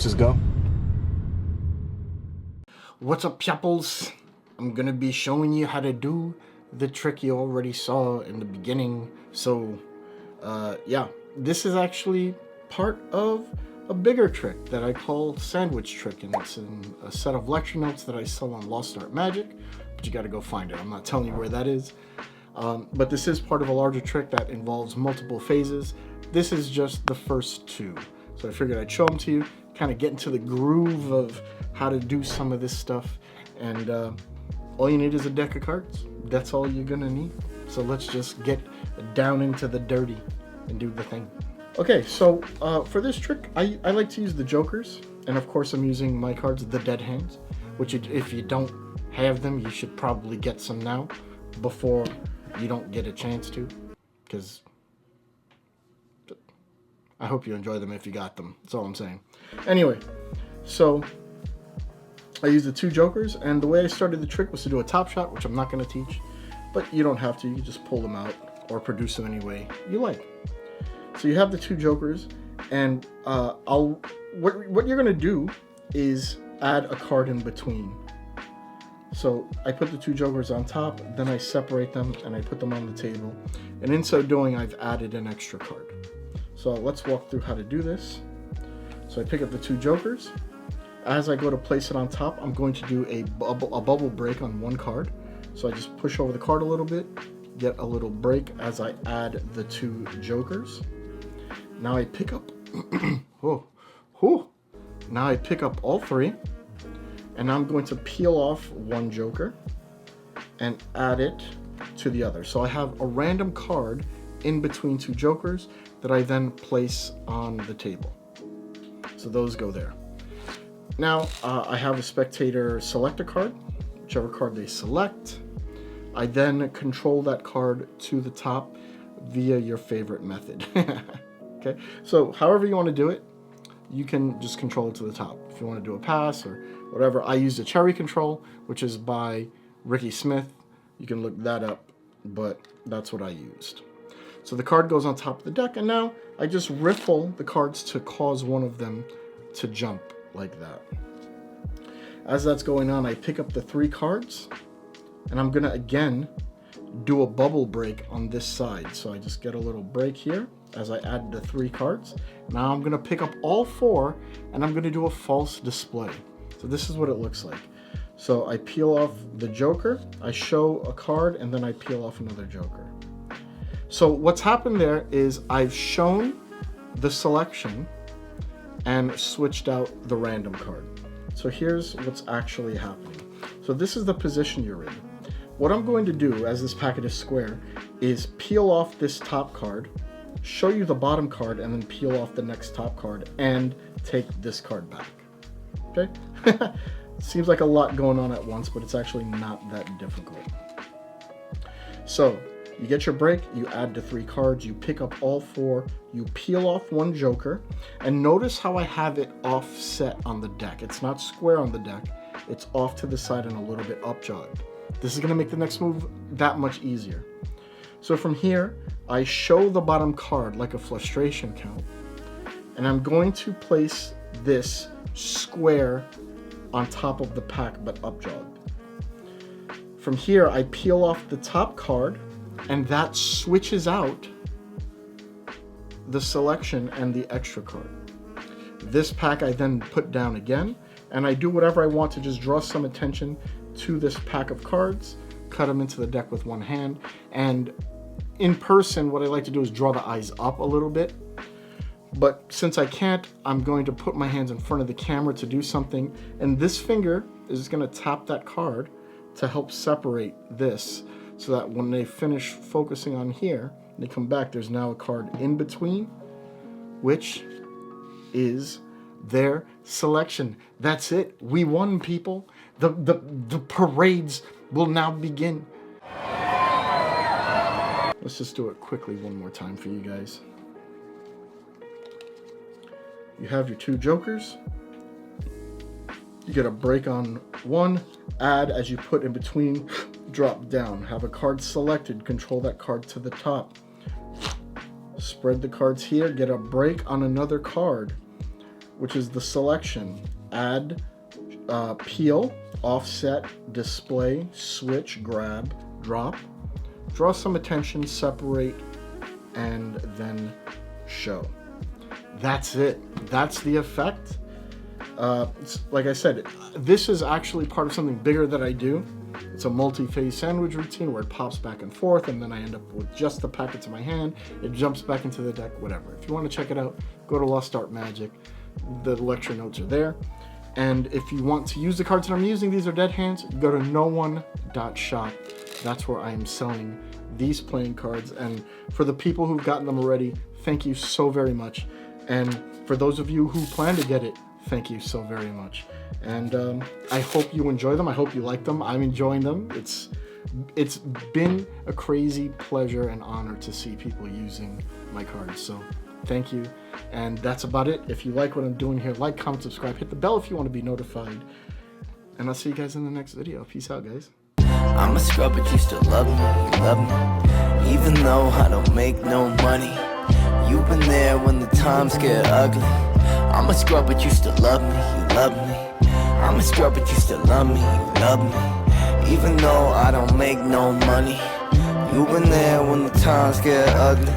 Let's just go. What's up, peoples? I'm gonna be showing you how to do the trick you already saw in the beginning. So, yeah, this is actually part of a bigger trick that I call Sandwich trick, and it's in a set of lecture notes that I sell on Lost Art Magic, but you gotta go find it. I'm not telling you where that is. But this is part of a larger trick that involves multiple phases. This is just the first two. So I figured I'd show them to you, kind of get into the groove of how to do some of this stuff. And all you need is a deck of cards. That's all you're gonna need. So let's just get down into the dirty and do the thing. Okay, so for this trick, I like to use the jokers. And of course I'm using my cards, the dead hands, which if you don't have them, you should probably get some now before you don't get a chance to, because I hope you enjoy them if you got them. That's all I'm saying. Anyway, so I used the two jokers, and the way I started the trick was to do a top shot, which I'm not going to teach, but you don't have to. You can just pull them out or produce them any way you like. So you have the two jokers, and what you're going to do is add a card in between. So I put the two jokers on top, then I separate them and I put them on the table. And in so doing, I've added an extra card. So let's walk through how to do this. So I pick up the two jokers. As I go to place it on top, I'm going to do a bubble break on one card. So I just push over the card a little bit, get a little break as I add the two jokers. Now I pick up, Now I pick up all three. And I'm going to peel off one joker and add it to the other. So I have a random card in between two jokers that I then place on the table. So those go there. Now I have a spectator select a card, whichever card they select. I then control that card to the top via your favorite method. Okay, so however you want to do it, you can just control it to the top. If you want to do a pass or whatever, I used a cherry control, which is by Ricky Smith. You can look that up, but that's what I used. So the card goes on top of the deck, and now I just riffle the cards to cause one of them to jump like that. As that's going on, I pick up the three cards, and I'm gonna again do a bubble break on this side. So I just get a little break here as I add the three cards. Now I'm gonna pick up all four, and I'm gonna do a false display. So this is what it looks like. So I peel off the joker, I show a card, and then I peel off another joker. So what's happened there is I've shown the selection and switched out the random card. So here's what's actually happening. So this is the position you're in. What I'm going to do, as this packet is square, is peel off this top card, show you the bottom card, and then peel off the next top card and take this card back. Okay? Seems like a lot going on at once, but it's actually not that difficult. So you get your break, you add the three cards, you pick up all four, you peel off one joker, and notice how I have it offset on the deck. It's not square on the deck, it's off to the side and a little bit upjogged. This is going to make the next move that much easier. So from here, I show the bottom card like a frustration count, and I'm going to place this square on top of the pack but upjogged. From here, I peel off the top card, and that switches out the selection and the extra card. This pack I then put down again, and I do whatever I want to just draw some attention to this pack of cards, cut them into the deck with one hand, and in person what I like to do is draw the eyes up a little bit. But since I can't, I'm going to put my hands in front of the camera to do something, and this finger is going to tap that card to help separate this, so that when they finish focusing on here, they come back, there's now a card in between, which is their selection. That's it. We won, people. The parades will now begin. Let's just do it quickly one more time for you guys. You have your two jokers. You get a break on one, add as you put in between, drop down. Have a card selected, control that card to the top. Spread the cards here, get a break on another card, which is the selection, add, peel, offset, display, switch, grab, drop, draw some attention, separate, and then show. That's it. That's the effect. Like I said, this is actually part of something bigger that I do. It's a multi-phase sandwich routine where it pops back and forth, and then I end up with just the packet to my hand. It jumps back into the deck, whatever. If you want to check it out, go to Lost Art Magic. The lecture notes are there. And if you want to use the cards that I'm using, these are dead hands, go to 𝗦𝗧𝗨𝗙𝗙. That's where I am selling these playing cards. And for the people who've gotten them already, thank you so very much. And for those of you who plan to get it, thank you so very much. And I hope you enjoy them. I hope you like them. I'm enjoying them. It's been a crazy pleasure and honor to see people using my cards. So thank you. And that's about it. If you like what I'm doing here, like, comment, subscribe, hit the bell if you want to be notified. And I'll see you guys in the next video. Peace out, guys. I'm a scrub, but you still love me, you love me. Even though I don't make no money, you've been there when the times get ugly. I'm a scrub, but you still love me, you love me. I'm a scrub, but you still love me, you love me. Even though I don't make no money, you've been there when the times get ugly.